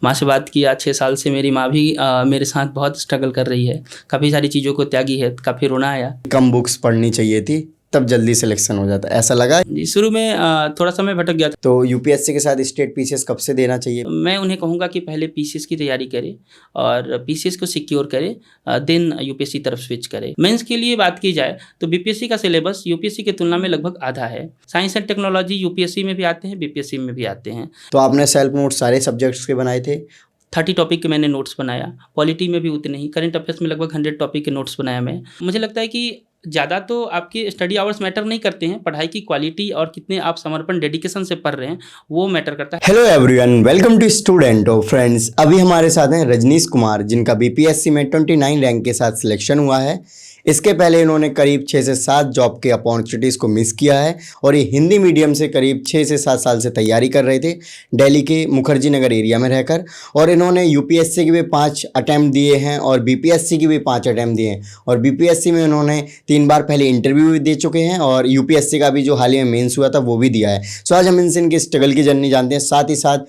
माँ से बात किया, 6 साल से मेरी माँ भी मेरे साथ बहुत स्ट्रगल कर रही है, काफ़ी सारी चीज़ों को त्यागी है, काफ़ी रोना आया। कम बुक्स पढ़नी चाहिए थी तब जल्दी सिलेक्शन हो जाता, ऐसा लगा? जी, शुरू में थोड़ा समय भटक गया था। तो यूपीएससी के साथ स्टेट पीसीएस कब से देना चाहिए? मैं उन्हें कहूँगा कि पहले पीसीएस की तैयारी करें और पीसीएस को सिक्योर करें, देन यूपीएससी तरफ स्विच करें। मेंस के लिए बात की जाए तो बीपीएससी का सिलेबस यूपीएससी की तुलना में लगभग आधा है। साइंस एंड टेक्नोलॉजी यूपीएससी में भी आते हैं, बीपीएससी में भी आते हैं। तो आपने सेल्फ नोट सारे सब्जेक्ट्स के बनाए थे? 30 टॉपिक के मैंने नोट्स बनाया, पॉलिटी में भी उतने ही, करंट अफेयर्स में लगभग 100 टॉपिक के नोट्स बनाया मैं। मुझे लगता है कि ज़्यादा तो आपके स्टडी आवर्स मैटर नहीं करते हैं, पढ़ाई की क्वालिटी और कितने आप समर्पण डेडिकेशन से पढ़ रहे हैं वो मैटर करता है। Hello everyone, welcome to student of friends. अभी हमारे साथ हैं रजनीश कुमार, जिनका बीपीएससी में 29 रैंक के साथ सिलेक्शन हुआ है। इसके पहले इन्होंने करीब 6 से 7 जॉब के अपॉर्चुनिटीज़ को मिस किया है और ये हिंदी मीडियम से करीब 6 से 7 साल से तैयारी कर रहे थे दिल्ली के मुखर्जी नगर एरिया में रहकर। और इन्होंने यूपीएससी के भी 5 अटैम्प्ट दिए हैं और बीपीएससी की भी 5 अटैम्प्ट दिए हैं। और बीपीएससी में इन्होंने 3 बार पहले इंटरव्यू भी दे चुके हैं और यूपीएससी का भी जो हाल ही में मेंस हुआ था वो भी दिया है। सो आज हम इनसे इनकी स्ट्रगल की जर्नी जानते हैं, साथ ही साथ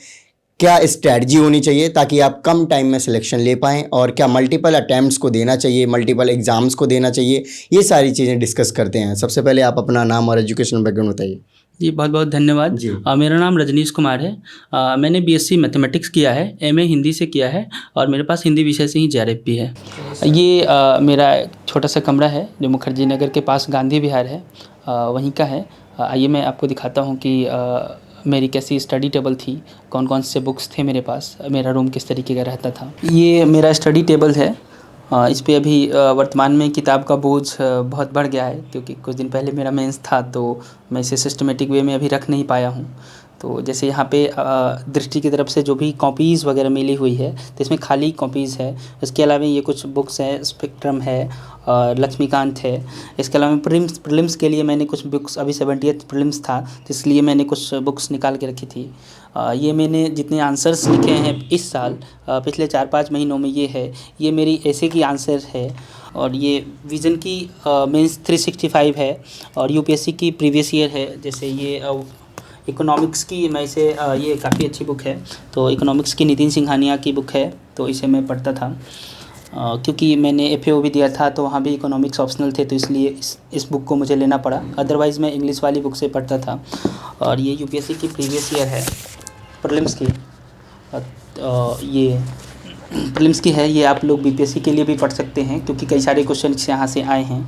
क्या स्ट्रैटेजी होनी चाहिए ताकि आप कम टाइम में सिलेक्शन ले पाएँ और क्या मल्टीपल अटैम्प्ट्स को देना चाहिए, मल्टीपल एग्जाम्स को देना चाहिए, ये सारी चीज़ें डिस्कस करते हैं। सबसे पहले आप अपना नाम और एजुकेशन बैकग्राउंड बताइए। जी, बहुत बहुत धन्यवाद जी। मेरा नाम रजनीश कुमार है। मैंने बीएससी मैथमेटिक्स किया है, एमए हिंदी से किया है और मेरे पास हिंदी विषय से ही जेआरएफ भी है। ये मेरा छोटा सा कमरा है जो मुखर्जी नगर के पास गांधी विहार है, वहीं का है। आइए मैं आपको दिखाता हूँ कि मेरी कैसी स्टडी टेबल थी, कौन कौन से बुक्स थे मेरे पास, मेरा रूम किस तरीके का रहता था। ये मेरा स्टडी टेबल है। इस पे अभी वर्तमान में किताब का बोझ बहुत बढ़ गया है क्योंकि कुछ दिन पहले मेरा मेंस था तो मैं इसे सिस्टमेटिक वे में अभी रख नहीं पाया हूँ। तो जैसे यहाँ पे दृष्टि की तरफ से जो भी कॉपीज़ वगैरह मिली हुई है तो इसमें खाली कॉपीज़ है। इसके अलावा ये कुछ बुक्स हैं, स्पेक्ट्रम है और लक्ष्मीकांत है। इसके अलावा प्रीलिम्स के लिए मैंने कुछ बुक्स, अभी 70th प्रीलिम्स था तो इसलिए मैंने कुछ बुक्स निकाल के रखी थी। ये मैंने जितने आंसर्स लिखे हैं इस साल पिछले 4-5 महीनों में ये मेरी ऐसे की आंसर है। और ये विज़न की मेंस 365 है और यूपीएससी की प्रीवियस ईयर है। जैसे ये इकोनॉमिक्स की मैं इसे ये काफ़ी अच्छी बुक है, तो इकोनॉमिक्स की नितिन सिंघानिया की बुक है तो इसे मैं पढ़ता था। क्योंकि मैंने एफएओ भी दिया था तो वहाँ भी इकोनॉमिक्स ऑप्शनल थे तो इसलिए इस बुक को मुझे लेना पड़ा, अदरवाइज़ मैं इंग्लिश वाली बुक से पढ़ता था। और ये यूपीएससी की प्रीवियस ईयर है प्रीलिम्स की। ये प्रीलिम्स की है, ये आप लोग बीपीएससी के लिए भी पढ़ सकते हैं क्योंकि कई सारे क्वेश्चन यहाँ से आए हैं।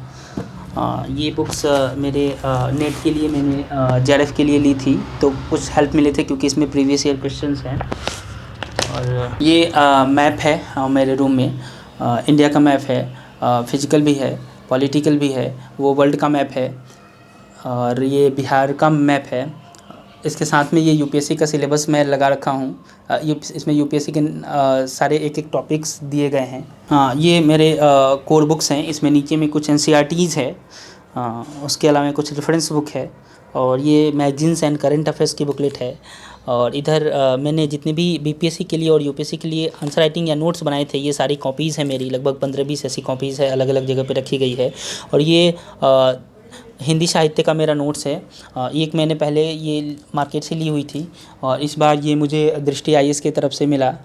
ये बुक्स मेरे नेट के लिए मैंने जेआरएफ के लिए ली थी तो कुछ हेल्प मिले थे क्योंकि इसमें प्रीवियस ईयर क्वेश्चंस हैं। और ये मैप है मेरे रूम में, इंडिया का मैप है, फिजिकल भी है, पॉलिटिकल भी है, वो वर्ल्ड का मैप है और ये बिहार का मैप है। इसके साथ में ये यूपीएससी का सिलेबस मैं लगा रखा हूँ। इसमें यूपीएससी के सारे एक एक टॉपिक्स दिए गए हैं। हाँ, ये मेरे कोर बुक्स हैं। इसमें नीचे में कुछ एनसीईआरटीज़ है, उसके अलावा कुछ रेफरेंस बुक है और ये मैगजीन्स एंड करंट अफेयर्स की बुकलेट है। और इधर मैंने जितने भी बीपीएससी के लिए और यूपीएससी के लिए आंसर राइटिंग या नोट्स बनाए थे ये सारी कॉपीज़ हैं मेरी, लगभग 15-20 ऐसी कॉपीज़ है, अलग अलग जगह पे रखी गई है। और ये हिंदी साहित्य का मेरा नोट्स है। एक मैंने पहले ये मार्केट से ली हुई थी और इस बार ये मुझे दृष्टि आईएएस की तरफ से मिला।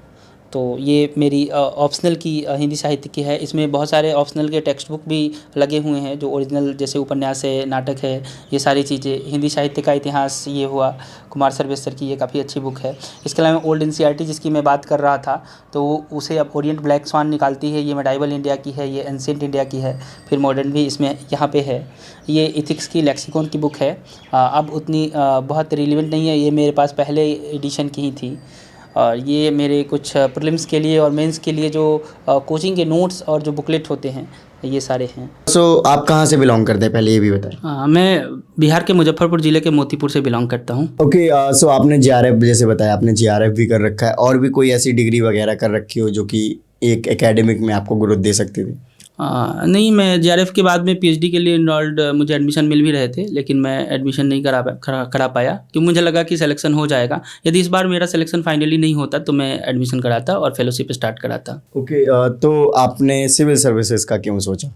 तो ये मेरी ऑप्शनल की हिंदी साहित्य की है। इसमें बहुत सारे ऑप्शनल के टेक्स्ट बुक भी लगे हुए हैं जो ओरिजिनल, जैसे उपन्यास है, नाटक है, ये सारी चीज़ें। हिंदी साहित्य का इतिहास ये हुआ कुमार सर्वेश्वर की, ये काफ़ी अच्छी बुक है। इसके अलावा ओल्ड एनसीईआरटी जिसकी मैं बात कर रहा था तो उसे अब ओरिएंट ब्लैक स्वान निकालती है, ये मेडाइवल इंडिया की है, ये एंशिएंट इंडिया की है, फिर मॉडर्न भी इसमें यहाँ पे है। ये इथिक्स की लेक्सिकॉन की बुक है, अब उतनी बहुत रिलेवेंट नहीं है, ये मेरे पास पहले एडिशन की ही थी। और ये मेरे कुछ प्रीलिम्स के लिए और मेंस के लिए जो कोचिंग के नोट्स और जो बुकलेट होते हैं ये सारे हैं। आप कहाँ से बिलोंग करते हैं पहले ये भी बताएं। मैं बिहार के मुजफ्फरपुर ज़िले के मोतीपुर से बिलोंग करता हूँ। ओके, सो आपने जेआरएफ जैसे बताया, आपने जेआरएफ भी कर रखा है और भी कोई ऐसी डिग्री वगैरह कर रखी हो जो कि एक एकेडमिक में आपको ग्रोथ दे सकती थी? नहीं, मैं जेआरएफ के बाद में पीएचडी के लिए इनरोल्ड, मुझे एडमिशन मिल भी रहे थे लेकिन मैं एडमिशन नहीं करा पाया क्योंकि मुझे लगा कि सिलेक्शन हो जाएगा। यदि इस बार मेरा सिलेक्शन फाइनली नहीं होता तो मैं एडमिशन कराता और फेलोशिप स्टार्ट कराता। ओके, तो आपने सिविल सर्विसेज का क्यों सोचा?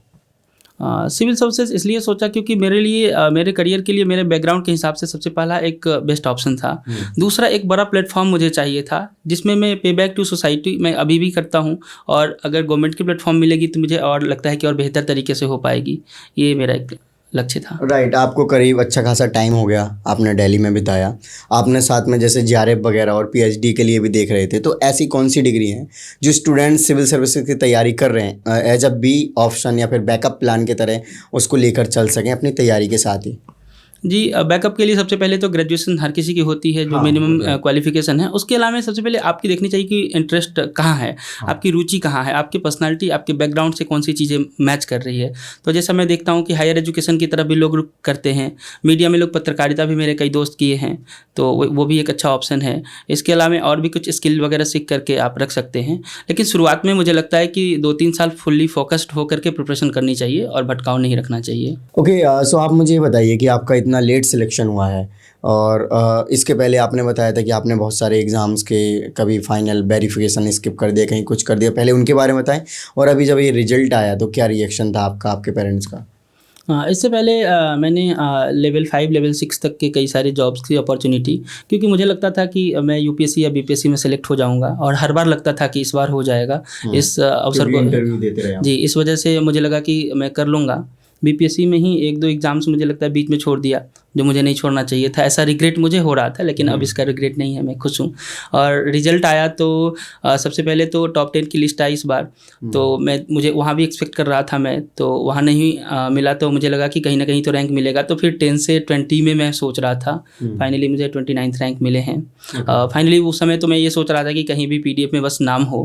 सिविल सर्विसेज इसलिए सोचा क्योंकि मेरे लिए मेरे करियर के लिए मेरे बैकग्राउंड के हिसाब से सबसे पहला एक बेस्ट ऑप्शन था। दूसरा, एक बड़ा प्लेटफॉर्म मुझे चाहिए था जिसमें मैं पे बैक टू सोसाइटी मैं अभी भी करता हूँ, और अगर गवर्नमेंट की प्लेटफॉर्म मिलेगी तो मुझे और लगता है कि और बेहतर तरीके से हो पाएगी। ये मेरा एक लक्ष्य था। राइट, आपको करीब अच्छा खासा टाइम हो गया आपने दिल्ली में बिताया। आपने साथ में जैसे जीआरएफ वगैरह और पीएचडी के लिए भी देख रहे थे, तो ऐसी कौन सी डिग्री हैं जो स्टूडेंट सिविल सर्विसेज की तैयारी कर रहे हैं एज अ बी ऑप्शन या फिर बैकअप प्लान की तरह उसको लेकर चल सकें अपनी तैयारी के साथ ही? जी, बैकअप के लिए सबसे पहले तो ग्रेजुएशन हर किसी की होती है, जो मिनिमम क्वालिफिकेशन है। उसके अलावा सबसे पहले आपकी देखनी चाहिए कि इंटरेस्ट कहाँ है, आपकी रुचि कहाँ है, आपकी पर्सनालिटी आपके बैकग्राउंड से कौन सी चीज़ें मैच कर रही है। तो जैसा मैं देखता हूँ कि हायर एजुकेशन की तरफ भी लोग रुख करते हैं, मीडिया में लोग पत्रकारिता भी मेरे कई दोस्त किए हैं, तो वो भी एक अच्छा ऑप्शन है। इसके अलावा और भी कुछ स्किल वगैरह सीख करके आप रख सकते हैं, लेकिन शुरुआत में मुझे लगता है कि 2-3 साल फुल्ली फोकस्ड होकर के प्रिपरेशन करनी चाहिए और भटकाव नहीं रखना चाहिए। ओके, सो आप मुझे ये बताइए कि आपका इतना लेट सिलेक्शन हुआ है और इसके पहले आपने बताया था कि आपने बहुत सारे एग्ज़ाम्स के कभी फाइनल वेरिफिकेशन स्किप कर दिया, कहीं कुछ कर दिया, पहले उनके बारे में बताएं। और अभी जब ये रिजल्ट आया तो क्या रिएक्शन था आपका, आपके पेरेंट्स का? इससे पहले मैंने लेवल 5 लेवल 6 तक के कई सारे जॉब्स की अपॉर्चुनिटी, क्योंकि मुझे लगता था कि मैं यूपीएससी या बीपीएससी में सेलेक्ट हो जाऊंगा, और हर बार लगता था कि इस बार हो जाएगा। इस अवसर को इंटरव्यू देते रहे आप। जी, इस वजह से मुझे लगा कि मैं कर लूँगा। बीपीएससी में ही 1-2 एग्ज़ाम्स मुझे लगता है बीच में छोड़ दिया, जो मुझे नहीं छोड़ना चाहिए था। ऐसा रिग्रेट मुझे हो रहा था, लेकिन अब इसका रिग्रेट नहीं है, मैं खुश हूँ। और रिजल्ट आया तो सबसे पहले तो टॉप 10 की लिस्ट आई इस बार, तो मुझे वहाँ भी एक्सपेक्ट कर रहा था मैं, तो वहाँ नहीं मिला, तो मुझे लगा कि कहीं ना कहीं तो रैंक मिलेगा। तो फिर 10 से 20 में मैं सोच रहा था, फाइनली मुझे 29th रैंक मिले हैं। फाइनली उस समय तो मैं ये सोच रहा था कि कहीं भी पीडीएफ में बस नाम हो,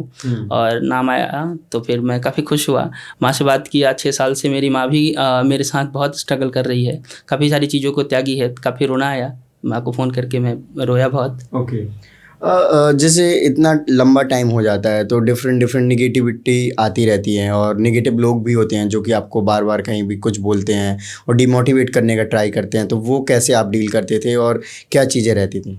और नाम आया तो फिर मैं काफ़ी खुश हुआ। माँ से बात किया, 6 साल से मेरी माँ भी मेरे साथ बहुत स्ट्रगल कर रही है, काफ़ी सारी चीज़ों को त्यागी है, काफ़ी रोना आया, माँ को फ़ोन करके मैं रोया बहुत। ओके, जैसे इतना लंबा टाइम हो जाता है तो डिफरेंट निगेटिविटी आती रहती है, और नेगेटिव लोग भी होते हैं जो कि आपको बार बार कहीं भी कुछ बोलते हैं और डिमोटिवेट करने का ट्राई करते हैं, तो वो कैसे आप डील करते थे और क्या चीज़ें रहती थी?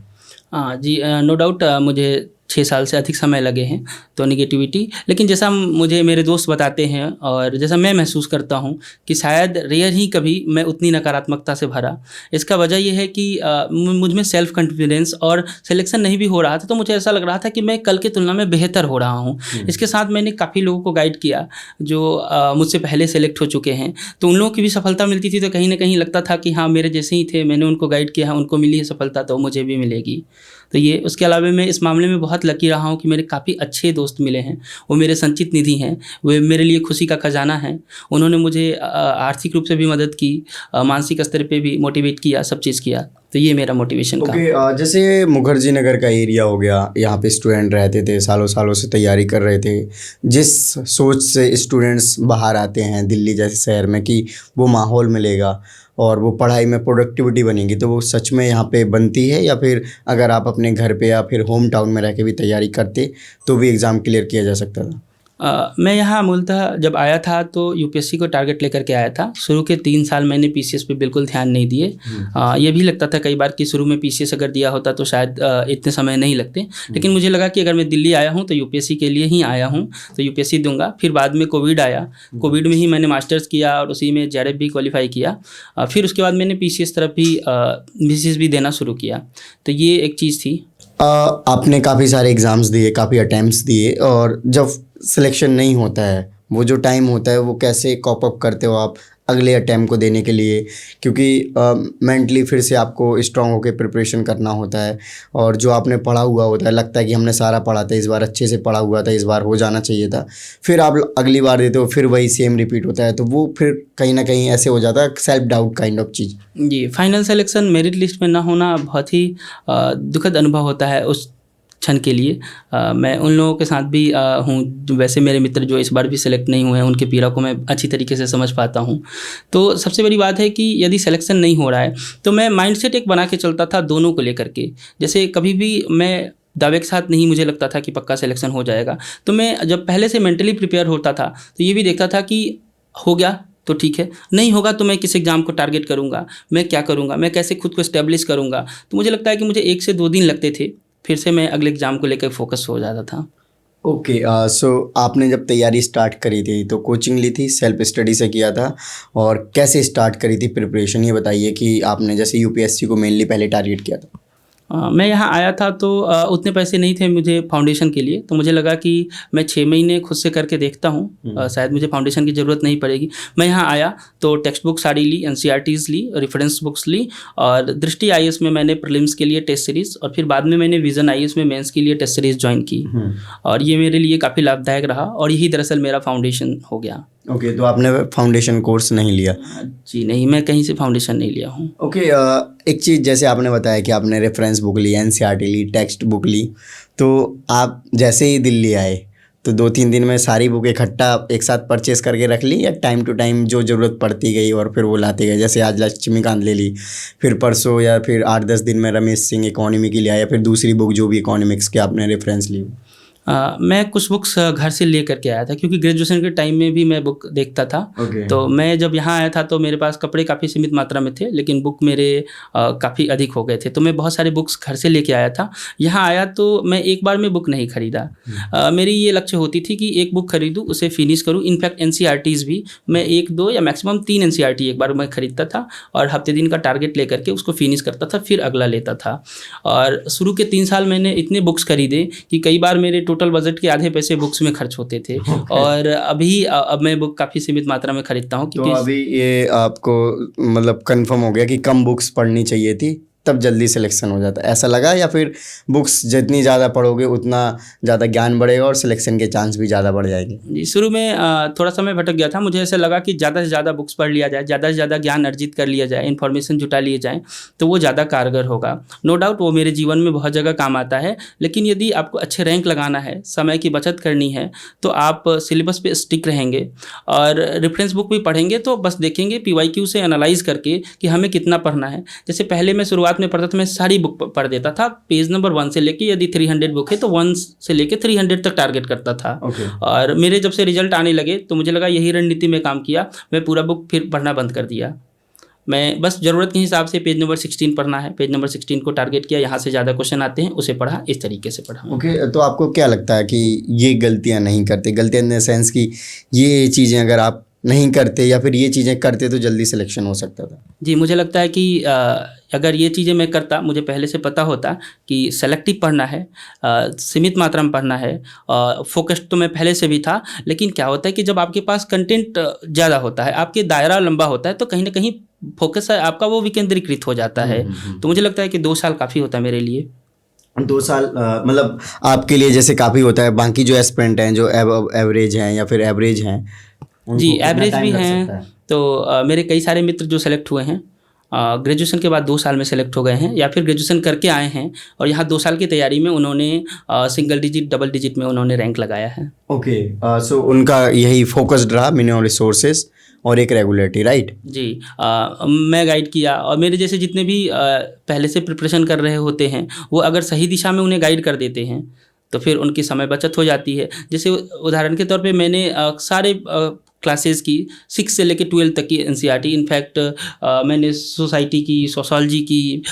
हाँ जी, नो डाउट मुझे 6 साल से अधिक समय लगे हैं तो निगेटिविटी, लेकिन जैसा मुझे मेरे दोस्त बताते हैं और जैसा मैं महसूस करता हूँ कि शायद रेयर ही कभी मैं उतनी नकारात्मकता से भरा। इसका वजह ये है कि मुझ में सेल्फ कॉन्फिडेंस और सिलेक्शन नहीं भी हो रहा था, तो मुझे ऐसा लग रहा था कि मैं कल की तुलना में बेहतर हो रहा हूँ। इसके साथ मैंने काफ़ी लोगों को गाइड किया जो मुझसे पहले सेलेक्ट हो चुके हैं, तो उन लोगों की भी सफलता मिलती थी, तो कहीं ना कहीं लगता था कि हाँ मेरे जैसे ही थे, मैंने उनको गाइड किया है, उनको मिली है सफलता, तो मुझे भी मिलेगी। तो ये, उसके अलावा मैं इस मामले में बहुत लकी रहा हूँ कि मेरे काफ़ी अच्छे दोस्त मिले हैं, वो मेरे संचित निधि हैं, वे मेरे लिए खुशी का खजाना है। उन्होंने मुझे आर्थिक रूप से भी मदद की, मानसिक स्तर पे भी मोटिवेट किया, सब चीज़ किया, तो ये मेरा मोटिवेशन का। ओके, जैसे मुखर्जी नगर का एरिया हो गया, यहाँ पे स्टूडेंट रहते थे, सालों सालों से तैयारी कर रहे थे। जिस सोच से स्टूडेंट्स बाहर आते हैं दिल्ली जैसे शहर में कि वो माहौल मिलेगा और वो पढ़ाई में प्रोडक्टिविटी बनेगी, तो वो सच में यहाँ पे बनती है, या फिर अगर आप अपने घर पे या फिर होम टाउन में रह के भी तैयारी करते तो भी एग्ज़ाम क्लियर किया जा सकता था? मैं यहाँ मूलतः जब आया था तो यूपीएससी को टारगेट लेकर के आया था। शुरू के 3 साल मैंने पीसीएस पे बिल्कुल ध्यान नहीं दिए। ये भी लगता था कई बार कि शुरू में पीसीएस अगर दिया होता तो शायद इतने समय नहीं लगते, लेकिन मुझे लगा कि अगर मैं दिल्ली आया हूँ तो यूपीएससी के लिए ही आया हूँ, तो यूपीएससी दूंगा। फिर बाद में कोविड आया, कोविड में ही मैंने मास्टर्स किया और उसी में जेआरएफ भी क्वालिफाई किया। फिर उसके बाद मैंने पीसीएस तरफ भी पीसीएस भी देना शुरू किया, तो ये एक चीज़ थी। आपने काफ़ी सारे एग्ज़ाम्स दिए, काफ़ी अटैम्प्ट्स दिए, और जब सिलेक्शन नहीं होता है, वो जो टाइम होता है वो कैसे कॉप अप करते हो आप अगले अटैम्प्ट को देने के लिए? क्योंकि मेंटली फिर से आपको स्ट्रांग होकर प्रिपरेशन करना होता है, और जो आपने पढ़ा हुआ होता है, लगता है कि हमने सारा पढ़ा था, इस बार अच्छे से पढ़ा हुआ था, इस बार हो जाना चाहिए था, फिर आप अगली बार देते हो, फिर वही सेम रिपीट होता है, तो वो फिर कहीं ना कहीं ऐसे हो जाता है, सेल्फ डाउट काइंड ऑफ चीज़। जी, फाइनल सिलेक्शन मेरिट लिस्ट में ना होना बहुत ही दुखद अनुभव होता है उस क्षण के लिए। मैं उन लोगों के साथ भी हूँ, वैसे मेरे मित्र जो इस बार भी सेलेक्ट नहीं हुए हैं, उनके पीड़ा को मैं अच्छी तरीके से समझ पाता हूँ। तो सबसे बड़ी बात है कि यदि सिलेक्शन नहीं हो रहा है तो मैं माइंडसेट एक बना के चलता था दोनों को लेकर के। जैसे कभी भी मैं दावे के साथ नहीं मुझे लगता था कि पक्का सिलेक्शन हो जाएगा, तो मैं जब पहले से मेंटली प्रिपेयर होता था तो ये भी देखता था कि हो गया तो ठीक है, नहीं होगा तो मैं किस एग्ज़ाम को टारगेट करूँगा, मैं क्या करूँगा, मैं कैसे खुद को इस्टेब्लिश करूँगा। तो मुझे लगता है कि मुझे 1 से 2 दिन लगते थे, फिर से मैं अगले एग्ज़ाम को लेकर फोकस हो जाता था। ओके, सो आपने जब तैयारी स्टार्ट करी थी तो कोचिंग ली थी, सेल्फ स्टडी से किया था, और कैसे स्टार्ट करी थी प्रिपरेशन, ये बताइए कि आपने जैसे यूपीएससी को मेनली पहले टारगेट किया था। मैं यहाँ आया था तो उतने पैसे नहीं थे मुझे फाउंडेशन के लिए, तो मुझे लगा कि मैं 6 महीने खुद से करके देखता हूँ, शायद मुझे फाउंडेशन की ज़रूरत नहीं पड़ेगी। मैं यहाँ आया तो टेक्स्ट बुक सारी ली, एनसीईआरटीज़ ली, रेफरेंस बुक्स ली, और दृष्टि आईएएस में मैंने प्रीलिम्स के लिए टेस्ट सीरीज़, और फिर बाद में मैंने विजन आईएएस में मेंस के लिए टेस्ट सीरीज़ ज्वाइन की, और ये मेरे लिए काफ़ी लाभदायक रहा, और यही दरअसल मेरा फाउंडेशन हो गया। ओके, तो आपने फाउंडेशन कोर्स नहीं लिया? जी नहीं, मैं कहीं से फाउंडेशन नहीं लिया हूँ। ओके, एक चीज़ जैसे आपने बताया कि आपने रेफरेंस बुक ली, एनसीईआरटी ली, टेक्स्ट बुक ली, तो आप जैसे ही दिल्ली आए तो 2-3 दिन में सारी बुक इकट्ठा एक साथ परचेस करके रख ली, या टाइम टू टाइम जो ज़रूरत पड़ती गई और फिर वो लाते गए? जैसे आज लक्ष्मीकांत ले ली, फिर परसों या फिर 8-10 दिन में रमेश सिंह इकोनॉमी की लिया, या फिर दूसरी बुक जो भी इकोनॉमिक्स के आपने रेफरेंस ली? मैं कुछ बुक्स घर से ले करके आया था, क्योंकि ग्रेजुएशन के टाइम में भी मैं बुक देखता था। तो मैं जब यहाँ आया था तो मेरे पास कपड़े काफ़ी सीमित मात्रा में थे, लेकिन बुक मेरे काफ़ी अधिक हो गए थे, तो मैं बहुत सारे बुक्स घर से लेके आया था। यहाँ आया तो मैं एक बार में बुक नहीं खरीदा। मेरी ये लक्ष्य होती थी कि एक बुक खरीदूँ, उसे फिनिश करूँ। इनफैक्ट एनसीईआरटीज़ भी मैं 1-2 या मैक्सिमम 3 एनसीईआरटी एक बार मैं खरीदता था, और हफ्ते दिन का टारगेट लेकर के उसको फिनिश करता था, फिर अगला लेता था। और शुरू के 3 साल मैंने इतने बुक्स खरीदे कि कई बार मेरे टोटल बजट के आधे पैसे बुक्स में खर्च होते थे। और अभी अब मैं बुक काफ़ी सीमित मात्रा में खरीदता हूँ, तो अभी ये आपको मतलब कंफर्म हो गया कि कम बुक्स पढ़नी चाहिए थी, तब जल्दी सिलेक्शन हो जाता है, ऐसा लगा? या फिर बुक्स जितनी ज़्यादा पढ़ोगे उतना ज़्यादा ज्ञान बढ़ेगा और सिलेक्शन के चांस भी ज़्यादा बढ़ जाएंगे? जी, शुरू में थोड़ा समय भटक गया था। मुझे ऐसा लगा कि ज़्यादा से ज़्यादा बुक्स पढ़ लिया जाए, ज़्यादा से ज़्यादा ज्ञान अर्जित कर लिया जाए, इन्फॉर्मेशन जुटा लिए जाए, तो वो ज़्यादा कारगर होगा। नो डाउट वो मेरे जीवन में बहुत जगह काम आता है, लेकिन यदि आपको अच्छे रैंक लगाना है, समय की बचत करनी है, तो आप सिलेबस पे स्टिक रहेंगे और रेफरेंस बुक भी पढ़ेंगे, तो बस देखेंगे PYQ से एनालाइज करके कि हमें कितना पढ़ना है। जैसे पहले मैं शुरुआत में पढ़ता था, मैं सारी बुक पढ़ देता था, पेज नंबर 1 से लेके, यदि 300 बुक है तो 1 से लेके 300 तक टारगेट करता था। और मेरे जब से रिजल्ट आने लगे तो मुझे लगा यही रणनीति में काम किया, मैं पूरा बुक फिर पढ़ना बंद कर दिया। मैं बस ज़रूरत के हिसाब से पेज नंबर 16 पढ़ना है, पेज नंबर 16 को टारगेट किया, यहाँ से ज़्यादा क्वेश्चन आते हैं, उसे पढ़ा, इस तरीके से पढ़ा। ओके, तो आपको क्या लगता है कि ये गलतियाँ नहीं करते? गलतियाँ इन द सेंस कि ये चीज़ें अगर आप नहीं करते या फिर ये चीज़ें करते तो जल्दी सिलेक्शन हो सकता था? जी, मुझे लगता है कि अगर ये चीज़ें मैं करता, मुझे पहले से पता होता कि सेलेक्टिव पढ़ना है, सीमित मात्रा में पढ़ना है, फोकस्ड तो मैं पहले से भी था, लेकिन क्या होता है कि जब आपके पास कंटेंट ज़्यादा होता है, आपके दायरा लंबा होता है, तो कहीं ना कहीं फोकस है आपका वो विकेंद्रीकृत हो जाता है। तो मुझे लगता है कि 2 साल काफ़ी होता है मेरे लिए। 2 साल मतलब आपके लिए जैसे काफ़ी होता है, बाकी जो एस्पिरेंट हैं जो एवरेज हैं या फिर एवरेज हैं, जी एवरेज भी हैं। तो मेरे कई सारे मित्र जो सेलेक्ट हुए हैं ग्रेजुएशन के बाद 2 साल में सेलेक्ट हो गए हैं, या फिर ग्रेजुएशन करके आए हैं और यहाँ 2 साल की तैयारी में उन्होंने सिंगल डिजिट डबल डिजिट में उन्होंने रैंक लगाया है। ओके, सो उनका यही फोकस्ड रहा, मिनिमम रिसोर्सेज और एक रेगुलरिटी, राइट? जी, मैं गाइड किया, और मेरे जैसे जितने भी पहले से प्रिपरेशन कर रहे होते हैं, वो अगर सही दिशा में उन्हें गाइड कर देते हैं तो फिर उनकी समय बचत हो जाती है। जैसे उदाहरण के तौर पे मैंने सारे क्लासेस की 6 से लेकर 12 तक की एनसीईआरटी, इनफैक्ट मैंने सोसाइटी की, सोशोलॉजी की,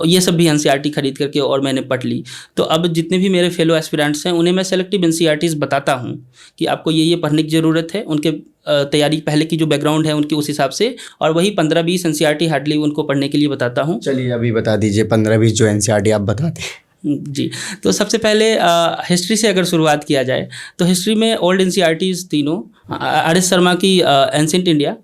ये सब भी एनसीईआरटी खरीद करके और मैंने पढ़ ली। तो अब जितने भी मेरे फेलो एस्पिरेंट्स हैं उन्हें मैं सेलेक्टिव एनसीईआरटीज़ बताता हूँ कि आपको ये पढ़ने की ज़रूरत है, उनके तैयारी पहले की जो बैकग्राउंड है उनके उस हिसाब से, और वही 15-20 एनसीईआरटी हार्डली उनको पढ़ने के लिए बताता हूँ। चलिए अभी बता दीजिए 15-20 जो एनसीईआरटी आप बताते हैं। जी, तो सबसे पहले हिस्ट्री से अगर शुरुआत किया जाए तो हिस्ट्री में ओल्ड एनसीईआरटीज़ तीनों, आर.एस. शर्मा की एंसेंट इंडिया,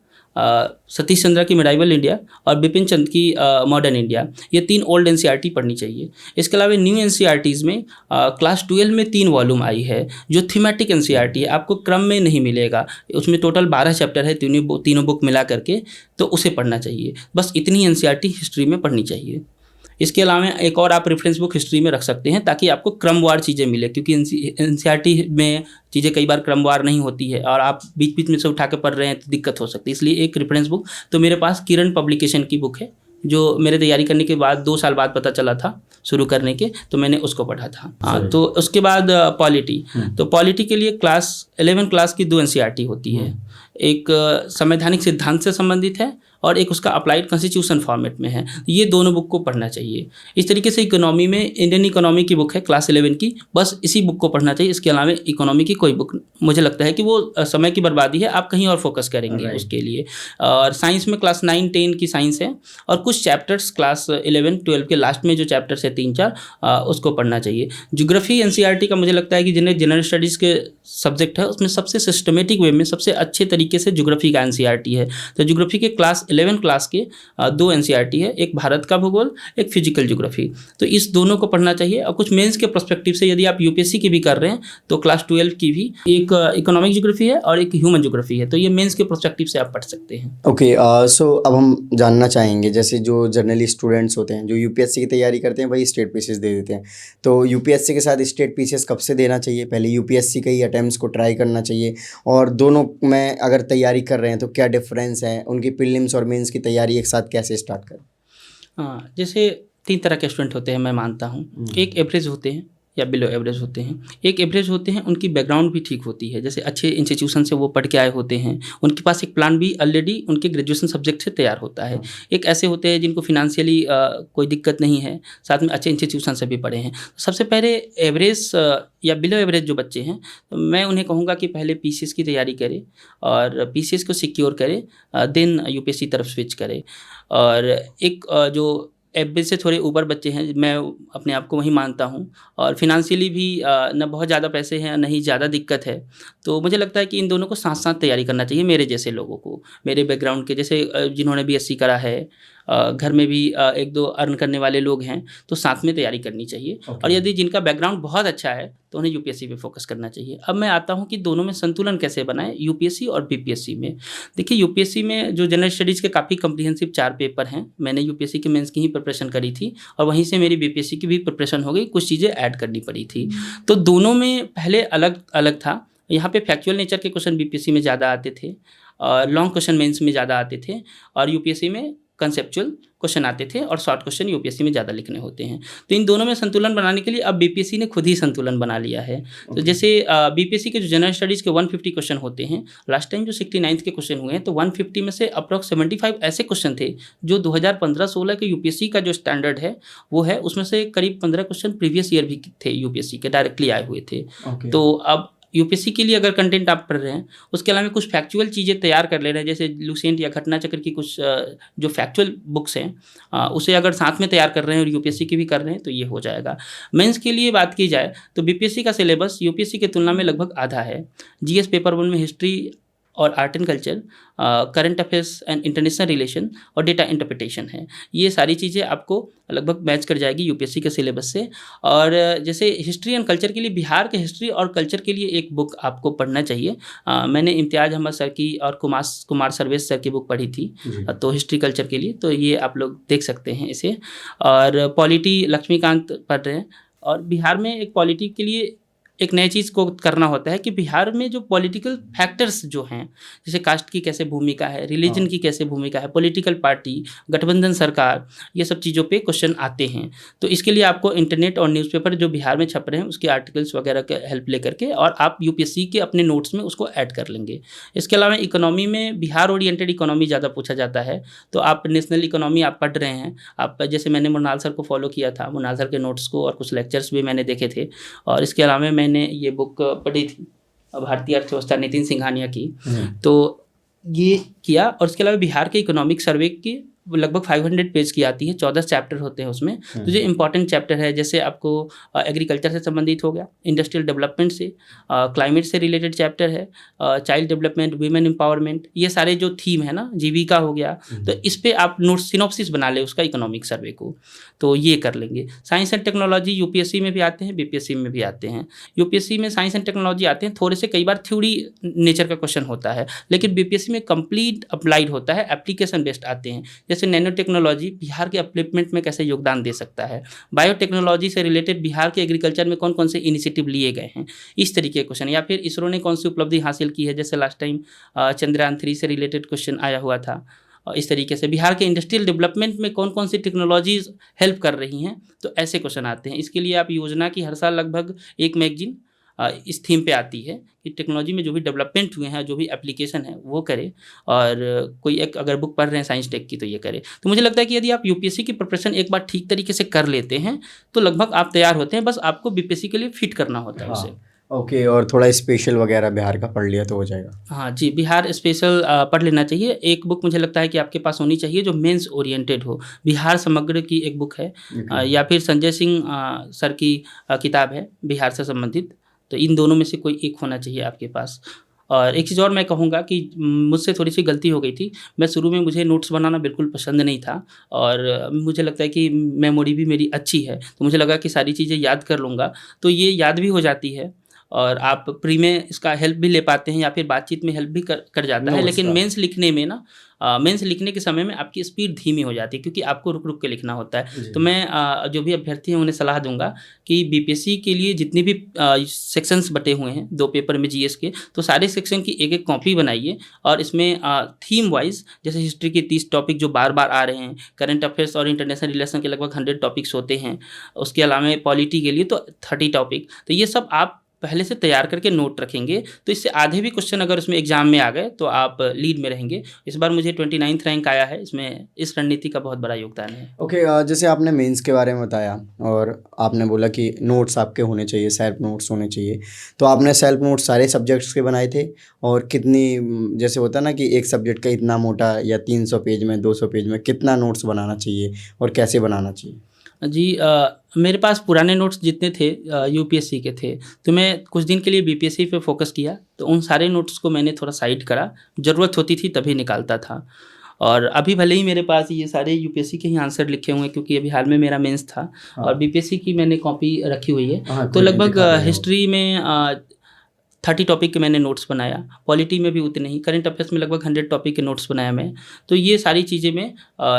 सतीश चंद्रा की मेडाइवल इंडिया और बिपिन चंद की मॉडर्न इंडिया, ये 3 ओल्ड एनसीईआरटी पढ़नी चाहिए। इसके अलावा न्यू एनसीईआरटीज़ में क्लास 12 में 3 वॉल्यूम आई है जो थीमेटिक एनसीईआरटी है, आपको क्रम में नहीं मिलेगा, उसमें टोटल 12 चैप्टर है तीनों बुक मिला करके, तो उसे पढ़ना चाहिए। बस इतनी एनसीईआरटी हिस्ट्री में पढ़नी चाहिए। इसके अलावा एक और आप रेफरेंस बुक हिस्ट्री में रख सकते हैं ताकि आपको क्रमवार चीज़ें मिले, क्योंकि एनसीईआरटी में चीज़ें कई बार क्रमवार नहीं होती है और आप बीच बीच में से उठा के पढ़ रहे हैं तो दिक्कत हो सकती है। इसलिए एक रेफरेंस बुक, तो मेरे पास किरण पब्लिकेशन की बुक है जो मेरे तैयारी करने के बाद 2 साल बाद पता चला था शुरू करने के, तो मैंने उसको पढ़ा था। हाँ, तो उसके बाद पॉलिटी, तो पॉलिटी के लिए क्लास 11 क्लास की 2 एनसीईआरटी होती है, एक संवैधानिक सिद्धांत से संबंधित है और एक उसका अप्लाइड कॉन्स्टिट्यूशन फॉर्मेट में है। ये दोनों बुक को पढ़ना चाहिए। इस तरीके से इकोनॉमी में इंडियन इकोनॉमी की बुक है क्लास 11 की, बस इसी बुक को पढ़ना चाहिए। इसके अलावा इकोनॉमी की कोई बुक मुझे लगता है कि वो समय की बर्बादी है, आप कहीं और फोकस करेंगे उसके लिए। और साइंस में क्लास 9, 10 की साइंस है और कुछ चैप्टर्स क्लास 11, 12 के लास्ट में जो चैप्टर्स है 3-4 उसको पढ़ना चाहिए। ज्योग्राफी एनसीईआरटी का मुझे लगता है कि जिन्हें जनरल स्टडीज़ के सब्जेक्ट है उसमें सबसे सिस्टमेटिक वे में सबसे अच्छे तरीके से ज्योग्राफी का एनसीईआरटी है। तो ज्योग्राफी के क्लास 11 क्लास के 2 एनसीईआरटी है, एक भारत का भूगोल, एक फिजिकल ज्योग्राफी। तो इस दोनों को पढ़ना चाहिए। और कुछ मेंस के पर्सपेक्टिव से यदि आप यूपीएससी की भी कर रहे हैं तो क्लास 12 की भी एक इकोनॉमिक ज्योग्राफी है और एक ह्यूमन ज्योग्राफी है, तो ये मेंस के पर्सपेक्टिव से आप पढ़ सकते हैं। ओके, सो अब हम जानना चाहेंगे, जैसे जो जर्नली स्टूडेंट्स होते हैं जो यूपीएससी की तैयारी करते हैं वही स्टेट पीसीएस दे देते हैं, तो यूपीएससी के साथ स्टेट पीसीएस कब से देना चाहिए? पहले यूपीएससी के ही अटेम्प्ट्स को ट्राई करना चाहिए, और दोनों में अगर तैयारी कर रहे हैं तो क्या डिफरेंस है? उनकी प्रीलिम्स और मेंस की तैयारी एक साथ कैसे स्टार्ट करें? हाँ, जैसे 3 तरह के स्टूडेंट होते हैं मैं मानता हूँ। एक एवरेज होते हैं या बिलो एवरेज होते हैं। एक एवरेज होते हैं, उनकी बैकग्राउंड भी ठीक होती है, जैसे अच्छे इंस्टीट्यूशन से वो पढ़ के आए होते हैं, उनके पास एक प्लान भी ऑलरेडी उनके ग्रेजुएशन सब्जेक्ट से तैयार होता है। एक ऐसे होते हैं जिनको फिनेंशियली कोई दिक्कत नहीं है, साथ में अच्छे इंस्टीट्यूशन से भी पढ़े हैं। सबसे पहले एवरेज या बिलो एवरेज जो बच्चे हैं, तो मैं उन्हें कहूँगा कि पहले पीसीएस की तैयारी करें और पीसीएस को सिक्योर करें, देन यूपीएससी तरफ स्विच करें। और एक जो एवरेज से थोड़े ऊपर बच्चे हैं, मैं अपने आप को वही मानता हूँ, और फिनेंशियली भी न बहुत ज़्यादा पैसे हैं नहीं ज़्यादा दिक्कत है, तो मुझे लगता है कि इन दोनों को साथ साथ तैयारी करना चाहिए। मेरे जैसे लोगों को, मेरे बैकग्राउंड के जैसे जिन्होंने बीएससी करा है, घर में भी 1-2 अर्न करने वाले लोग हैं, तो साथ में तैयारी करनी चाहिए। और यदि जिनका बैकग्राउंड बहुत अच्छा है तो उन्हें यूपीएससी पे फोकस करना चाहिए। अब मैं आता हूँ कि दोनों में संतुलन कैसे बनाएं, यूपीएससी और बीपीएससी में। देखिए, यूपीएससी में जो जनरल स्टडीज़ के काफ़ी कम्प्रीहेंसिव 4 पेपर हैं, मैंने यूपीएससी के मेंस की ही प्रिपरेशन करी थी और वहीं से मेरी बीपीएससी की भी प्रिपरेशन हो गई, कुछ चीज़ें ऐड करनी पड़ी थी। तो दोनों में पहले अलग अलग था। यहाँ पे फैक्चुअल नेचर के क्वेश्चन बीपीएससी में ज़्यादा आते थे और लॉन्ग क्वेश्चन मेंस में ज़्यादा आते थे, और यूपीएससी में कंसेप्चुअल क्वेश्चन आते थे और शॉर्ट क्वेश्चन यूपीएससी में ज़्यादा लिखने होते हैं। तो इन दोनों में संतुलन बनाने के लिए अब बीपीएससी ने खुद ही संतुलन बना लिया है। तो जैसे बीपीएससी के जो जनरल स्टडीज़ के 150 क्वेश्चन होते हैं, लास्ट टाइम जो 69th के क्वेश्चन हुए हैं, तो 150 में से अप्रॉक्स 75 ऐसे क्वेश्चन थे जो 2015-16 के यूपीएससी का जो स्टैंडर्ड है वो है, उसमें से करीब 15 क्वेश्चन प्रीवियस ईयर भी थे यूपीएससी के, डायरेक्टली आए हुए थे। तो अब यूपीएससी के लिए अगर कंटेंट आप पढ़ रहे हैं, उसके अलावा कुछ फैक्चुअल चीज़ें तैयार कर ले रहे हैं, जैसे लुसेंट या घटना चक्र की कुछ जो फैक्चुअल बुक्स हैं उसे अगर साथ में तैयार कर रहे हैं और यूपीएससी की भी कर रहे हैं तो ये हो जाएगा। मेंस के लिए बात की जाए तो बीपीएससी का सिलेबस यूपीएससी की तुलना में लगभग आधा है। जीएस पेपर 1 में हिस्ट्री और art and culture, current affairs and international relation और डेटा इंटरप्रिटेशन है। ये सारी चीज़ें आपको लगभग मैच कर जाएगी यूपीएससी के सिलेबस से। और जैसे हिस्ट्री एंड कल्चर के लिए, बिहार के हिस्ट्री और कल्चर के लिए एक बुक आपको पढ़ना चाहिए। मैंने इम्तियाज़ अहमद सर की और कुमार सर्वेश सर की बुक पढ़ी थी, तो हिस्ट्री कल्चर के लिए, तो ये आप लोग देख सकते हैं इसे। और पॉलिटी लक्ष्मीकांत पढ़ रहे हैं। और बिहार में एक पॉलिटी के लिए एक नई चीज़ को करना होता है कि बिहार में जो पॉलिटिकल फैक्टर्स जो हैं, जैसे कास्ट की कैसे भूमिका है, रिलीजन की कैसे भूमिका है, पॉलिटिकल पार्टी, गठबंधन सरकार, ये सब चीज़ों पे क्वेश्चन आते हैं। तो इसके लिए आपको इंटरनेट और न्यूज़पेपर जो बिहार में छप रहे हैं उसके आर्टिकल्स वगैरह के हेल्प ले करके, और आप यूपीएससी के अपने नोट्स में उसको ऐड कर लेंगे। इसके अलावा इकोनॉमी में बिहार ओरिएंटेड इकोनॉमी ज़्यादा पूछा जाता है, तो आप नेशनल इकोनॉमी आप पढ़ रहे हैं, आप जैसे मैंने मुनाल सर को फॉलो किया था, मुनाल सर के नोट्स को और कुछ लेक्चर्स भी मैंने देखे थे। और इसके अलावा मैंने ये बुक पढ़ी थी भारतीय अर्थव्यवस्था नितिन सिंघानिया की, तो ये किया। और इसके अलावा बिहार के इकोनॉमिक सर्वे की लगभग 500 पेज की आती है, 14 चैप्टर होते हैं उसमें। तो जो इंपॉर्टेंट चैप्टर है, जैसे आपको एग्रीकल्चर से संबंधित हो गया, इंडस्ट्रियल डेवलपमेंट से, क्लाइमेट से रिलेटेड चैप्टर है, चाइल्ड डेवलपमेंट, वीमेन एम्पावरमेंट, ये सारे जो थीम है ना, जीविका हो गया, तो इस पर आप नोट सिनॉप्सिस बना ले उसका इकोनॉमिक सर्वे को, तो ये कर लेंगे। साइंस एंड टेक्नोलॉजी यूपीएससी में भी आते हैं, बीपीएससी में भी आते हैं। यूपीएससी में साइंस एंड टेक्नोलॉजी आते हैं, थोड़े से कई बार थ्योरी नेचर का क्वेश्चन होता है, लेकिन बीपीएससी में कंप्लीट अप्लाइड होता है, एप्लीकेशन बेस्ड आते हैं। जैसे नैनो टेक्नोलॉजी बिहार के अपलिफ्टमेंट में कैसे योगदान दे सकता है, बायोटेक्नोलॉजी से रिलेटेड बिहार के एग्रीकल्चर में कौन कौन से इनिशिएटिव लिए गए हैं, इस तरीके के क्वेश्चन। या फिर इसरो ने कौन सी उपलब्धि हासिल की है, जैसे लास्ट टाइम चंद्रयान 3 से रिलेटेड क्वेश्चन आया हुआ था। और इस तरीके से बिहार के इंडस्ट्रियल डेवलपमेंट में कौन कौन सी टेक्नोलॉजीज हेल्प कर रही हैं, तो ऐसे क्वेश्चन आते हैं। इसके लिए आप योजना की हर साल लगभग एक मैगजीन इस थीम पे आती है कि टेक्नोलॉजी में जो भी डेवलपमेंट हुए हैं, जो भी एप्लीकेशन है वो करे, और कोई एक अगर बुक पढ़ रहे हैं साइंस टेक की तो ये करे। तो मुझे लगता है कि यदि आप यूपीएससी की प्रिपरेशन एक बार ठीक तरीके से कर लेते हैं तो लगभग आप तैयार होते हैं, बस आपको बीपीएससी के लिए फिट करना होता है उसे। ओके, और थोड़ा स्पेशल वगैरह बिहार का पढ़ लिया तो हो जाएगा। हाँ जी, बिहार स्पेशल पढ़ लेना चाहिए। एक बुक मुझे लगता है कि आपके पास होनी चाहिए जो मेंस ओरिएंटेड हो। बिहार समग्र की एक बुक है, या फिर संजय सिंह सर की किताब है बिहार से संबंधित। तो इन दोनों में से कोई एक होना चाहिए आपके पास। और एक चीज़ और मैं कहूँगा कि मुझसे थोड़ी-सी गलती हो गई थी। मैं शुरू में मुझे नोट्स बनाना बिल्कुल पसंद नहीं था, और मुझे लगता है कि मेमोरी भी मेरी अच्छी है, तो मुझे लगा कि सारी चीज़ें याद कर लूँगा, तो ये याद भी हो जाती है और आप प्री में इसका हेल्प भी ले पाते हैं या फिर बातचीत में हेल्प भी कर जाता है। नोट्स लेकिन का। मेंस लिखने में ना मेंस लिखने के समय में आपकी स्पीड धीमी हो जाती है, क्योंकि आपको रुक-रुक के लिखना होता है। जी। तो मैं जो भी अभ्यर्थी हैं उन्हें सलाह दूँगा कि बीपीएससी के लिए जितने भी सेक्शंस बँटे हुए हैं 2 पेपर में जीएस के, तो सारे सेक्शन की एक-एक कॉपी बनाइए, और इसमें थीम वाइज़ जैसे हिस्ट्री के 30 टॉपिक जो बार-बार आ रहे हैं, करंट अफेयर्स और इंटरनेशनल रिलेशन के लगभग 100 टॉपिक्स होते हैं। उसके अलावा पॉलिटी के लिए तो 30 टॉपिक, तो ये सब आप पहले से तैयार करके नोट रखेंगे, तो इससे आधे भी क्वेश्चन अगर उसमें एग्जाम में आ गए तो आप लीड में रहेंगे। इस बार मुझे 29th रैंक आया है, इसमें इस रणनीति का बहुत बड़ा योगदान है। ओके, जैसे आपने मेंस के बारे में बताया और आपने बोला कि नोट्स आपके होने चाहिए, सेल्फ नोट्स होने चाहिए, तो आपने सेल्फ नोट्स सारे सब्जेक्ट्स के बनाए थे? और कितनी जैसे होता है ना कि एक सब्जेक्ट का इतना मोटा या 300 पेज में 200 पेज में कितना नोट्स बनाना चाहिए और कैसे बनाना चाहिए? जी, मेरे पास पुराने नोट्स जितने थे यूपीएससी के थे, तो मैं कुछ दिन के लिए बीपीएससी पे फोकस किया, तो उन सारे नोट्स को मैंने थोड़ा साइड करा, ज़रूरत होती थी तभी निकालता था। और अभी भले ही मेरे पास ये सारे यूपीएससी के ही आंसर लिखे हुए हैं, क्योंकि अभी हाल में मेरा मेंस था, हाँ। और बीपीएससी की मैंने कॉपी रखी हुई है। हाँ, तो कोई नहीं, लगभग दिखा देगा वो। हिस्ट्री में 30 टॉपिक के मैंने नोट्स बनाया, पॉलिटी में भी उतने ही, करंट अफेयर्स में लगभग 100 टॉपिक के नोट्स बनाया मैं। तो ये सारी चीज़ें मैं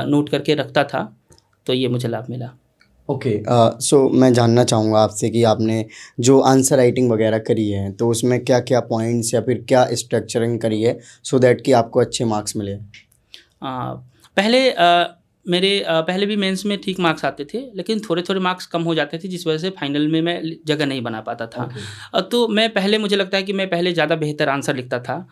नोट करके रखता था, तो ये मुझे लाभ मिला। ओके, सो मैं जानना चाहूँगा आपसे कि आपने जो आंसर राइटिंग वगैरह करी है तो उसमें क्या क्या पॉइंट्स या फिर क्या स्ट्रक्चरिंग करी है सो दैट कि आपको अच्छे मार्क्स मिले? पहले पहले भी मेंस में ठीक मार्क्स आते थे, लेकिन थोड़े-थोड़े मार्क्स कम हो जाते थे, जिस वजह से फाइनल में मैं जगह नहीं बना पाता था। तो मैं पहले, मुझे लगता है कि मैं पहले ज़्यादा बेहतर आंसर लिखता था,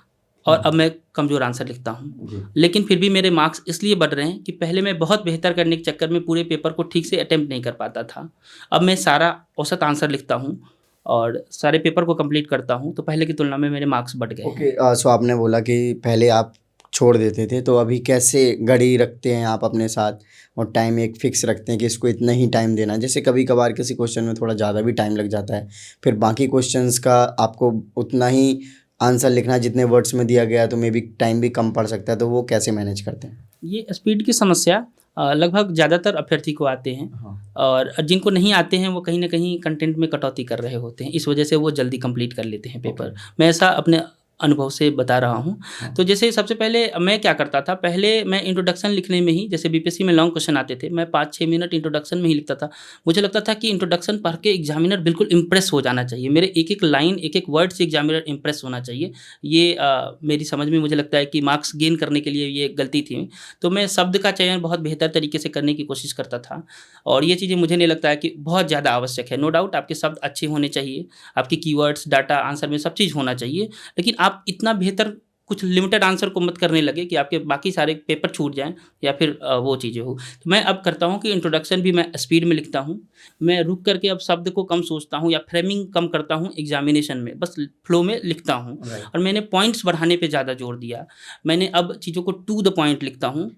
और अब मैं कमज़ोर आंसर लिखता हूँ। जी। लेकिन फिर भी मेरे मार्क्स इसलिए बढ़ रहे हैं कि पहले मैं बहुत बेहतर करने के चक्कर में पूरे पेपर को ठीक से अटेम्प्ट नहीं कर पाता था। अब मैं सारा औसत आंसर लिखता हूँ और सारे पेपर को कंप्लीट करता हूँ, तो पहले की तुलना में मेरे मार्क्स बढ़ गए हैं। ओके, सो आपने बोला कि पहले आप छोड़ देते थे, तो अभी कैसे घड़ी रखते हैं आप अपने साथ और टाइम एक फिक्स रखते हैं कि इसको इतना ही टाइम देना है? जैसे कभी कभार किसी क्वेश्चन में थोड़ा ज़्यादा भी टाइम लग जाता है, फिर बाकी क्वेश्चंस का आपको उतना ही आंसर लिखना है जितने वर्ड्स में दिया गया है, तो मे बी टाइम भी कम पड़ सकता है, तो वो कैसे मैनेज करते हैं? ये स्पीड की समस्या लगभग ज़्यादातर अभ्यर्थी को आते हैं, हाँ। और जिनको नहीं आते हैं वो कहीं न कहीं कंटेंट में कटौती कर रहे होते हैं, इस वजह से वो जल्दी कंप्लीट कर लेते हैं पेपर। मैं ऐसा अपने अनुभव से बता रहा हूँ। तो जैसे सबसे पहले मैं क्या करता था, पहले मैं इंट्रोडक्शन लिखने में ही, जैसे बीपीएससी में लॉन्ग क्वेश्चन आते थे, मैं 5-6 मिनट इंट्रोडक्शन में ही लिखता था। मुझे लगता था कि इंट्रोडक्शन पढ़ के एग्जामिनर बिल्कुल इम्प्रेस हो जाना चाहिए, मेरे एक-एक लाइन, एक-एक वर्ड से एग्जामिनर इम्प्रेस होना चाहिए। ये मेरी समझ में मुझे लगता है कि मार्क्स गेन करने के लिए ये गलती थी। तो मैं शब्द का चयन बहुत बेहतर तरीके से करने की कोशिश करता था, और ये चीज़ें मुझे नहीं लगता है कि बहुत ज़्यादा आवश्यक है। नो डाउट आपके शब्द अच्छे होने चाहिए, आपके कीवर्ड्स, डाटा, आंसर में सब चीज़ होना चाहिए, लेकिन आप इतना बेहतर कुछ लिमिटेड आंसर को मत करने लगे कि आपके बाकी सारे पेपर छूट जाएँ या फिर वो चीज़ें हो। तो मैं अब करता हूँ कि इंट्रोडक्शन भी मैं स्पीड में लिखता हूँ। मैं रुक करके अब शब्द को कम सोचता हूँ या फ्रेमिंग कम करता हूँ एग्जामिनेशन में, बस फ्लो में लिखता हूँ। और मैंने पॉइंट्स बढ़ाने पे ज़्यादा जोर दिया। मैंने अब चीज़ों को टू द पॉइंट लिखता हूँ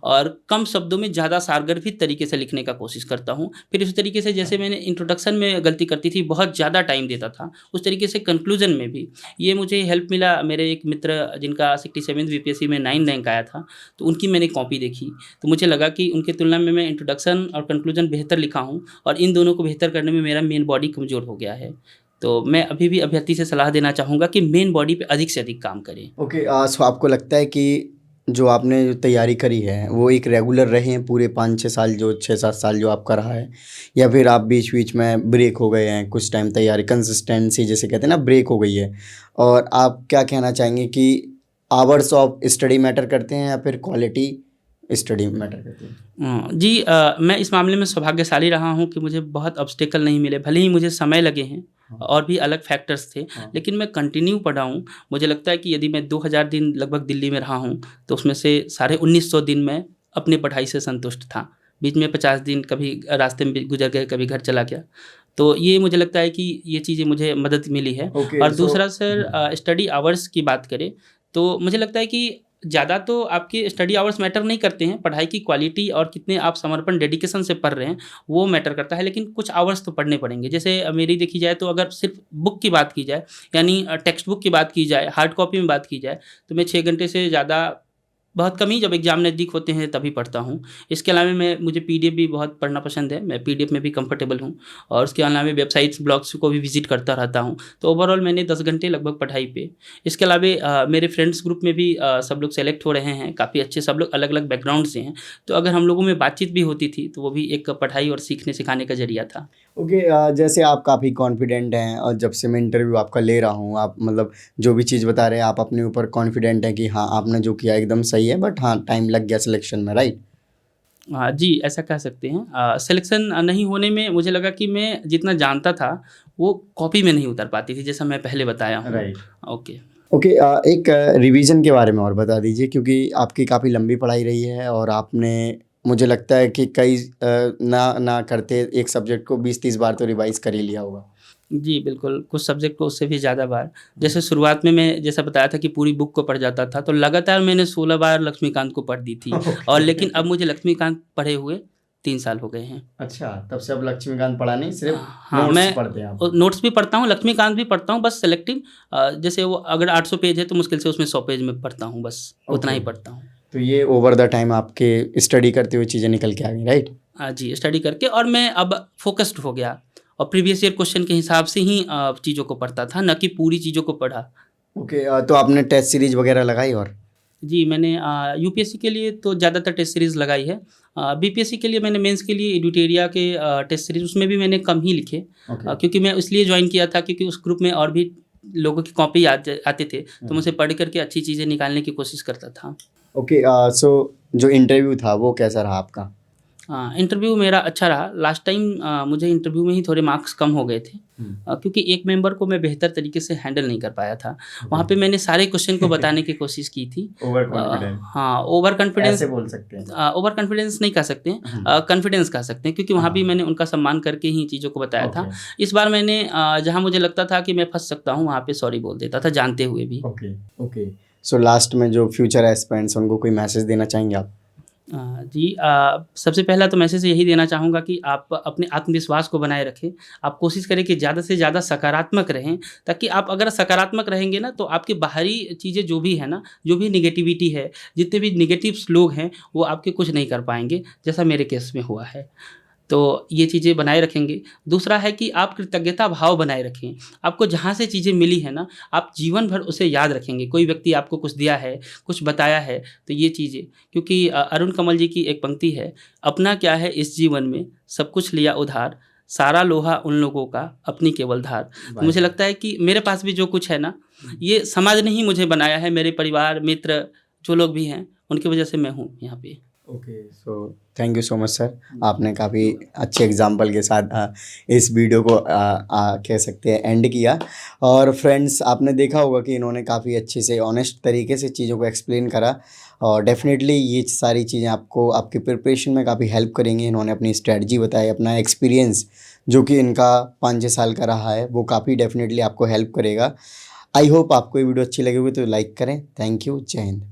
और कम शब्दों में ज़्यादा सारगर्भित तरीके से लिखने का कोशिश करता हूँ। फिर इस तरीके से, जैसे मैंने इंट्रोडक्शन में गलती करती थी, बहुत ज़्यादा टाइम देता था, उस तरीके से कंक्लूजन में भी ये मुझे हेल्प मिला। मेरे एक मित्र जिनका 67 बीपीएससी में 9 रैंक आया था, तो उनकी मैंने कॉपी देखी, तो मुझे लगा कि उनकी तुलना में मैं इंट्रोडक्शन और कंक्लूजन बेहतर लिखा हूँ, और इन दोनों को बेहतर करने में मेरा मेन बॉडी कमज़ोर हो गया है। तो मैं अभी भी अभ्यर्थी से सलाह देना चाहूँगा कि मेन बॉडी पे अधिक से अधिक काम करें। ओके, सो आपको लगता है कि जो आपने जो तैयारी करी है वो एक रेगुलर रहे हैं पूरे 5-6 साल, जो 6-7 साल जो आपका रहा है, या फिर आप बीच बीच में ब्रेक हो गए हैं, कुछ टाइम तैयारी कंसिस्टेंसी जिसे कहते हैं ना ब्रेक हो गई है? और आप क्या कहना चाहेंगे कि आवर्स ऑफ स्टडी मैटर करते हैं या फिर क्वालिटी स्टडी मैटर करती है? जी, मैं इस मामले में सौभाग्यशाली रहा हूँ कि मुझे बहुत ऑब्स्टेकल नहीं मिले, भले ही मुझे समय लगे हैं और भी अलग फैक्टर्स थे, लेकिन मैं कंटिन्यू पढ़ा हूँ। मुझे लगता है कि यदि मैं 2000 दिन लगभग दिल्ली में रहा हूँ, तो उसमें से साढ़े 1900 दिन मैं अपनी पढ़ाई से संतुष्ट था। बीच में 50 दिन कभी रास्ते में भी गुजर गए, कभी घर चला गया। तो ये मुझे लगता है कि ये चीज़ें मुझे मदद मिली है। और दूसरा सर, स्टडी आवर्स की बात करें तो मुझे लगता है कि ज़्यादा तो आपके स्टडी आवर्स मैटर नहीं करते हैं, पढ़ाई की क्वालिटी और कितने आप समर्पण डेडिकेशन से पढ़ रहे हैं वो मैटर करता है, लेकिन कुछ आवर्स तो पढ़ने पड़ेंगे। जैसे मेरी देखी जाए तो अगर सिर्फ बुक की बात की जाए, यानी टेक्स्ट बुक की बात की जाए, हार्ड कॉपी में बात की जाए, तो मैं 6 घंटे से ज़्यादा बहुत कम ही, जब एग्ज़ाम नज़दीक होते हैं तभी पढ़ता हूँ। इसके अलावा मुझे पीडीएफ भी बहुत पढ़ना पसंद है, मैं पीडीएफ में भी कंफर्टेबल हूँ और उसके अलावा वेबसाइट्स, ब्लॉग्स को भी विजिट करता रहता हूँ। तो ओवरऑल मैंने 10 घंटे लगभग पढ़ाई पे। इसके अलावा मेरे फ्रेंड्स ग्रुप में भी सब लोग सेलेक्ट हो रहे हैं, काफ़ी अच्छे, सब लोग अलग अलग बैकग्राउंड से हैं। तो अगर हम लोगों में बातचीत भी होती थी तो वो भी एक पढ़ाई और सीखने सिखाने का जरिया था। ओके, जैसे आप काफ़ी कॉन्फिडेंट हैं और जब से मैं इंटरव्यू आपका ले रहा हूँ, आप मतलब जो भी चीज़ बता रहे हैं आप अपने ऊपर कॉन्फिडेंट हैं कि हाँ आपने जो किया एकदम सही है, बट हाँ टाइम लग गया सिलेक्शन में, राइट? हाँ जी, ऐसा कह सकते हैं। सिलेक्शन नहीं होने में मुझे लगा कि मैं जितना जानता था वो कॉपी में नहीं उतर पाती थी, जैसा मैं पहले बताया हूँ। राइट। ओके। ओके, एक रिवीजन के बारे में और बता दीजिए, क्योंकि आपकी काफ़ी लंबी पढ़ाई रही है और आपने, मुझे लगता है कि कई ना करते एक सब्जेक्ट को 20-30 बार तो रिवाइज कर ही लिया होगा। जी, बिल्कुल, कुछ सब्जेक्ट को उससे भी ज़्यादा बार। जैसे शुरुआत में मैं जैसा बताया था कि पूरी बुक को पढ़ जाता था, तो लगातार मैंने 16 बार लक्ष्मीकांत को पढ़ दी थी। और लेकिन अब मुझे लक्ष्मीकांत पढ़े हुए 3 साल हो गए हैं। अच्छा, तब से अब लक्ष्मीकांत पढ़ा नहीं, सिर्फ हाँ, नोट्स मैं पढ़ते हैं आप? नोट्स भी पढ़ता हूँ, लक्ष्मीकांत भी पढ़ता हूँ, बस सेलेक्टिव। जैसे वो अगर 800 पेज है तो मुश्किल से उसमें 100 पेज में पढ़ता हूँ, बस उतना ही पढ़ता हूँ। तो ये ओवर द टाइम आपके स्टडी करते हुए चीज़ें निकल के आ गई, राइट? जी, स्टडी करके, और मैं अब फ़ोकस्ड हो गया और प्रीवियस ईयर क्वेश्चन के हिसाब से ही चीज़ों को पढ़ता था, ना कि पूरी चीज़ों को पढ़ा। ओके, तो आपने टेस्ट सीरीज वगैरह लगाई? और जी, मैंने यूपीएससी के लिए तो ज़्यादातर टेस्ट सीरीज़ लगाई है। बीपीएससी के लिए मैंने मेंस के लिए एडुटेरिया के टेस्ट सीरीज़, उसमें भी मैंने कम ही लिखे। क्योंकि मैं इसलिए ज्वाइन किया था क्योंकि उस ग्रुप में और भी लोगों की कॉपी आते थे, तो मैं उसे पढ़ करके अच्छी चीज़ें निकालने की कोशिश करता था। ओके, सो जो इंटरव्यू था वो कैसा रहा आपका? इंटरव्यू मेरा अच्छा रहा। लास्ट टाइम मुझे इंटरव्यू में ही थोड़े मार्क्स कम हो गए थे, क्योंकि एक मेंबर को मैं बेहतर तरीके से हैंडल नहीं कर पाया था। वहाँ पे मैंने सारे क्वेश्चन को बताने की कोशिश की थी। Over confidence? हाँ, ओवर कॉन्फिडेंस ऐसे बोल सकते हैं। ओवर कॉन्फिडेंस नहीं कह सकते हैं, कॉन्फिडेंस कह सकते हैं, क्योंकि वहाँ भी मैंने उनका सम्मान करके ही चीज़ों को बताया था। इस बार मैंने जहाँ मुझे लगता था कि मैं फंस सकता हूँ, वहाँ पे सॉरी बोल देता था, जानते हुए भी। ओके, सो लास्ट में जो फ्यूचर एस्पिरेंट्स उनको कोई मैसेज देना चाहेंगे आप? जी, सबसे पहला तो मैसेज यही देना चाहूँगा कि आप अपने आत्मविश्वास को बनाए रखें। आप कोशिश करें कि ज़्यादा से ज़्यादा सकारात्मक रहें, ताकि आप अगर सकारात्मक रहेंगे ना, तो आपकी बाहरी चीज़ें जो भी है ना, जो भी नेगेटिविटी है, जितने भी नेगेटिव्स लोग हैं, वो आपके कुछ नहीं कर पाएँगे, जैसा मेरे केस में हुआ है। तो ये चीज़ें बनाए रखेंगे। दूसरा है कि आप कृतज्ञता भाव बनाए रखें। आपको जहाँ से चीज़ें मिली हैं ना, आप जीवन भर उसे याद रखेंगे। कोई व्यक्ति आपको कुछ दिया है, कुछ बताया है, तो ये चीज़ें, क्योंकि अरुण कमल जी की एक पंक्ति है, अपना क्या है इस जीवन में, सब कुछ लिया उधार, सारा लोहा उन लोगों का, अपनी केवल धार। तो मुझे लगता है कि मेरे पास भी जो कुछ है ना, ये समाज ने ही मुझे बनाया है, मेरे परिवार, मित्र, जो लोग भी हैं, उनकी वजह से मैं हूँ यहाँ पे। Okay, so thank you so much sir, आपने काफ़ी अच्छे एग्जाम्पल के साथ इस वीडियो को कह सकते हैं एंड किया। और फ्रेंड्स, आपने देखा होगा कि इन्होंने काफ़ी अच्छे से ऑनेस्ट तरीके से चीज़ों को एक्सप्लेन करा, और डेफिनेटली ये सारी चीज़ें आपको आपकी प्रिपरेशन में काफ़ी हेल्प करेंगी। इन्होंने अपनी स्ट्रेटजी बताई, अपना एक्सपीरियंस जो कि इनका 5-6 साल का रहा है, वो काफ़ी डेफिनेटली आपको हेल्प करेगा। आई होप आपको ये वीडियो अच्छी लगी होगी, तो लाइक करें। थैंक यू, जय हिंद।